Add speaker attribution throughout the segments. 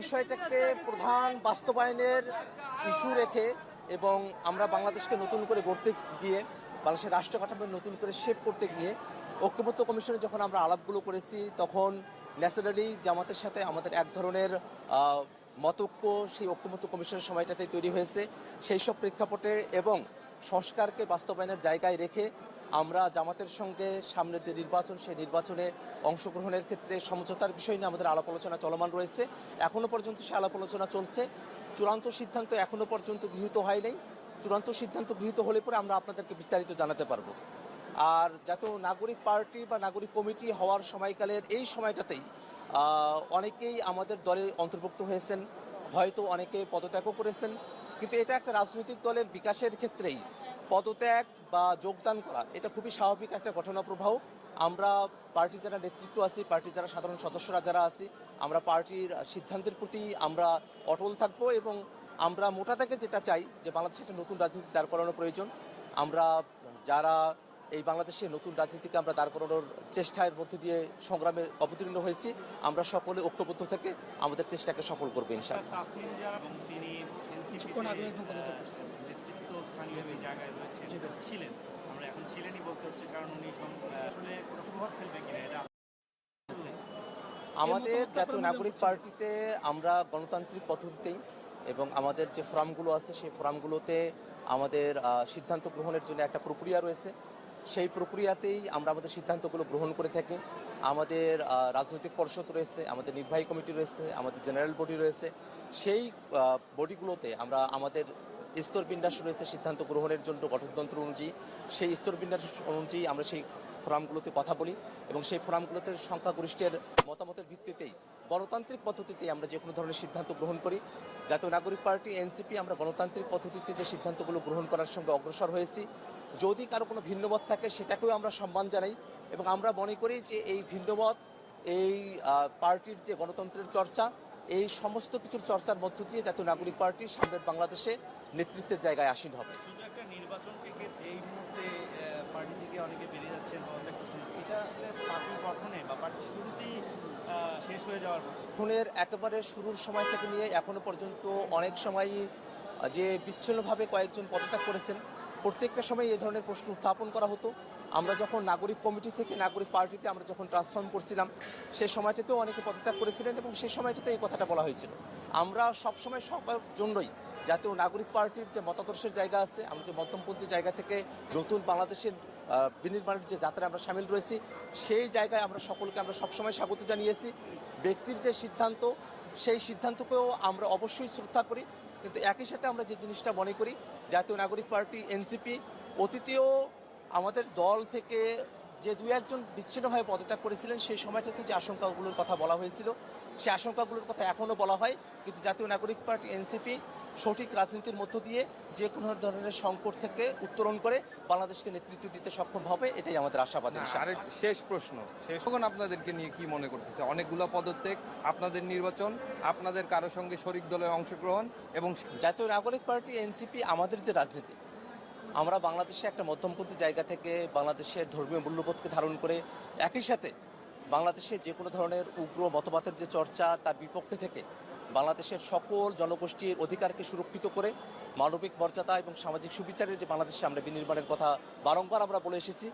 Speaker 1: বিষয়টাকে প্রধান বাস্তবায়নের ইস্যু রেখে এবং আমরা বাংলাদেশকে নতুন করে গড়তে গিয়ে বাংলাদেশের রাষ্ট্র কাঠামো নতুন করে শেপ করতে গিয়ে ঐক্যমত্য কমিশনে যখন আমরা আলাপগুলো করেছি তখন ন্যাচারালি জামাতের সাথে আমাদের এক ধরনের মতৈক্য সেই ঐক্যমত্য কমিশনের সময়টাতে তৈরি হয়েছে। সেই সব প্রেক্ষাপটে এবং সংস্কারকে বাস্তবায়নের জায়গায় রেখে আমরা জামাতের সঙ্গে সামনের যে নির্বাচন সেই নির্বাচনে অংশগ্রহণের ক্ষেত্রে সমঝোতার বিষয় নিয়ে আমাদের আলাপ আলোচনা চলমান রয়েছে। এখনও পর্যন্ত সে আলাপ আলোচনা চলছে। চূড়ান্ত সিদ্ধান্ত এখনও পর্যন্ত গৃহীত হয়নি। চূড়ান্ত সিদ্ধান্ত গৃহীত হলে পরে আমরা আপনাদেরকে বিস্তারিত জানাতে পারবো। আর জাতীয় নাগরিক পার্টি বা নাগরিক কমিটি হওয়ার সময়কালের এই সময়টাতেই অনেকেই আমাদের দলে অন্তর্ভুক্ত হয়েছেন, হয়তো অনেকে পদত্যাগও করেছেন, কিন্তু এটা একটা রাজনৈতিক দলের বিকাশের ক্ষেত্রেই পদত্যাগ বা যোগদান করা এটা খুবই স্বাভাবিক একটা ঘটনা প্রবাহ। আমরা পার্টির যারা নেতৃত্ব আছি, পার্টির যারা সাধারণ সদস্যরা যারা আছি, আমরা পার্টির সিদ্ধান্তের প্রতি আমরা অটল থাকবো এবং আমরা মোটা থেকে যেটা চাই যে বাংলাদেশে একটা নতুন রাজনীতি দাঁড় করানো প্রয়োজন। আমরা যারা এই বাংলাদেশে নতুন রাজনীতিকে আমরা দাঁড় করানোর চেষ্টার মধ্যে দিয়ে সংগ্রামে অবতীর্ণ হয়েছি, আমরা সকলে ঐক্যবদ্ধ থেকে আমাদের চেষ্টাকে সফল করবো ইনশাআল্লাহ। আমাদের জাতীয় নাগরিক পার্টিতে আমরা গণতান্ত্রিক পদ্ধতিতেই এবং আমাদের যে ফোরামগুলো আছে সেই ফোরামগুলোতে আমাদের সিদ্ধান্ত গ্রহণের জন্য একটা প্রক্রিয়া রয়েছে। সেই প্রক্রিয়াতেই আমরা আমাদের সিদ্ধান্তগুলো গ্রহণ করে থাকি। আমাদের রাজনৈতিক পরিষদ রয়েছে, আমাদের নির্বাহী কমিটি রয়েছে, আমাদের জেনারেল বডি রয়েছে। সেই বডিগুলোতে আমরা আমাদের স্তরবিন্যাস রয়েছে সিদ্ধান্ত গ্রহণের জন্য গঠনতন্ত্র অনুযায়ী। সেই স্তরবিন্যাস অনুযায়ী আমরা সেই ফোরামগুলোতে কথা বলি এবং সেই ফোরামগুলোতে সংখ্যাগরিষ্ঠের মতামতের ভিত্তিতেই গণতান্ত্রিক পদ্ধতিতে আমরা যে কোনো ধরনের সিদ্ধান্ত গ্রহণ করি। জাতীয় নাগরিক পার্টি এনসিপি আমরা গণতান্ত্রিক পদ্ধতিতে যে সিদ্ধান্তগুলো গ্রহণ করার সঙ্গে অগ্রসর হয়েছি। যদি কারো কোনো ভিন্নমত থাকে সেটাকেও আমরা সম্মান জানাই এবং আমরা মনে করি যে এই ভিন্নমত এই পার্টির যে গণতন্ত্রের চর্চা, এই সমস্ত কিছুর চর্চার মধ্য দিয়ে জাতীয় নাগরিক পার্টি সামনের বাংলাদেশে নেতৃত্বের জায়গায় আসীন হবে।
Speaker 2: শুধু একটা নির্বাচন থেকে এই মুহূর্তে পার্টি থেকে অনেকে বেরিয়ে যাচ্ছেন, এটা আসলে পার্টি গঠনে বা পার্টি শুরুতেই শেষ হয়ে যাওয়ার
Speaker 1: গঠনের একেবারে শুরুর সময় থেকে নিয়ে এখনো পর্যন্ত অনেক সময়ই যে বিচ্ছিন্নভাবে কয়েকজন পদত্যাগ করেছেন, প্রত্যেকটা সময় এই ধরনের প্রশ্ন উত্থাপন করা হতো। আমরা যখন নাগরিক কমিটি থেকে নাগরিক পার্টিতে আমরা যখন ট্রান্সফর্ম করছিলাম সেই সময়টাতেও অনেকে পদত্যাগ করেছিলেন এবং সেই সময়টাতে এই কথাটা বলা হয়েছিল। আমরা সবসময় সবার জন্যই জাতীয় নাগরিক পার্টির যে মতাদর্শের জায়গা আছে, আমরা যে মধ্যমপন্থী জায়গা থেকে নতুন বাংলাদেশের বিনির্মাণের যে যাত্রায় আমরা সামিল রয়েছি, সেই জায়গায় আমরা সকলকে আমরা সবসময় স্বাগত জানিয়েছি। ব্যক্তির যে সিদ্ধান্ত সেই সিদ্ধান্তকেও আমরা অবশ্যই শ্রদ্ধা করি, কিন্তু একই সাথে আমরা যে জিনিসটা মনে করি জাতীয় নাগরিক পার্টি এনসিপি অতীতেও আমাদের দল থেকে যে দু একজন বিচ্ছিন্নভাবে পদত্যাগ করেছিলেন সেই সময়টাতে যে আশঙ্কাগুলোর কথা বলা হয়েছিল সেই আশঙ্কাগুলোর কথা এখনও বলা হয়, কিন্তু জাতীয় নাগরিক পার্টি এনসিপি সঠিক রাজনীতির মধ্য দিয়ে যে কোনো ধরনের সংকট থেকে উত্তরণ করে বাংলাদেশকে নেতৃত্ব দিতে সক্ষম হবে, এটাই আমাদের আশাবাদ।
Speaker 3: আরেক শেষ প্রশ্ন, এখন আপনাদেরকে নিয়ে কি মনে করতেছে? অনেকগুলো পদত্যাগ, আপনাদের নির্বাচন, আপনাদের কারো সঙ্গে শরিক দলের অংশগ্রহণ এবং
Speaker 1: জাতীয় নাগরিক পার্টি এনসিপি আমাদের যে রাজনীতি, আমরা বাংলাদেশে একটা মধ্যমপন্থী জায়গা থেকে বাংলাদেশের ধর্মীয় মূল্যবোধকে ধারণ করে একই সাথে বাংলাদেশে যে কোনো ধরনের উগ্র মতবাদের যে চর্চা তার বিপক্ষে থেকে বাংলাদেশের সকল জনগোষ্ঠীর অধিকারকে সুরক্ষিত করে মানবিক মর্যাদা এবং সামাজিক সুবিচারের যে বাংলাদেশে আমরা বিনির্মাণের কথা বারংবার আমরা বলে এসেছি,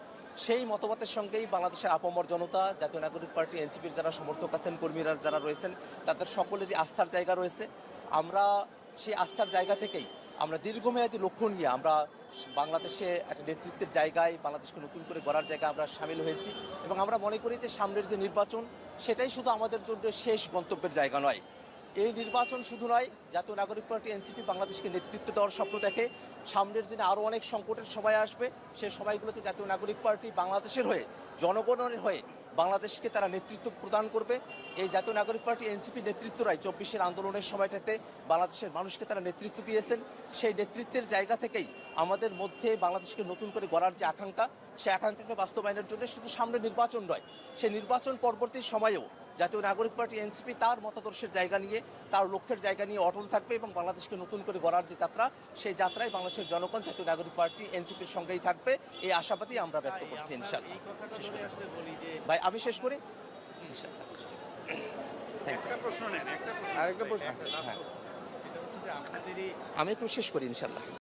Speaker 1: সেই মতবাদের সঙ্গেই বাংলাদেশের আপামর জনতা, জাতীয় নাগরিক পার্টি এনসিপির যারা সমর্থক আছেন, কর্মীরা যারা রয়েছেন, তাদের সকলেরই আস্থার জায়গা রয়েছে। আমরা সেই আস্থার জায়গা থেকেই আমরা দীর্ঘমেয়াদী লক্ষ্য নিয়ে আমরা বাংলাদেশে একটা নেতৃত্বের জায়গায় বাংলাদেশকে নতুন করে গড়ার জায়গায় আমরা সামিল হয়েছি এবং আমরা মনে করি যে সামনের যে নির্বাচন সেটাই শুধু আমাদের জন্য শেষ গন্তব্যের জায়গা নয়। এই নির্বাচন শুধু নয়, জাতীয় নাগরিক পার্টি এনসিপি বাংলাদেশকে নেতৃত্ব দেওয়ার স্বপ্ন দেখে। সামনের দিনে আরও অনেক সংকটের সময় আসবে, সেই সময়গুলোতে জাতীয় নাগরিক পার্টি বাংলাদেশের হয়ে, জনগণের হয়ে বাংলাদেশকে তারা নেতৃত্ব প্রদান করবে। এই জাতীয় নাগরিক পার্টি এনসিপি নেতৃত্বরাই 24-এর আন্দোলনের সময়টাতে বাংলাদেশের মানুষকে তারা নেতৃত্ব দিয়েছেন। সেই নেতৃত্বের জায়গা থেকেই আমাদের মধ্যে বাংলাদেশকে নতুন করে গড়ার যে আকাঙ্ক্ষা, সেই আকাঙ্ক্ষাকে বাস্তবায়নের জন্য শুধু সামনে নির্বাচন নয়, সেই নির্বাচন পরবর্তী সময়েও জাতীয় নাগরিক পার্টি এনসিপি তার মতাদর্শের জায়গা নিয়ে, তার লক্ষ্যের জায়গা নিয়ে অটল থাকবে এবং বাংলাদেশকে নতুন করে গড়ার যে যাত্রা, সেই যাত্রায় বাংলাদেশের জনগণ জাতীয় নাগরিক পার্টি এনসিপির সঙ্গেই থাকবে, এই আশাবাদী আমরা ব্যক্ত করছি ইনশাআল্লাহ। ভাই আমি শেষ করি। থ্যাংক
Speaker 2: একটা প্রশ্ন নেন, একটা প্রশ্ন
Speaker 3: আরেকটা প্রশ্ন?
Speaker 2: একটা last
Speaker 1: হ্যাঁ।
Speaker 2: প্রশ্ন। সেটা হচ্ছে যে আপনাদেরই
Speaker 1: আমি একটু শেষ করি ইনশাল্লাহ।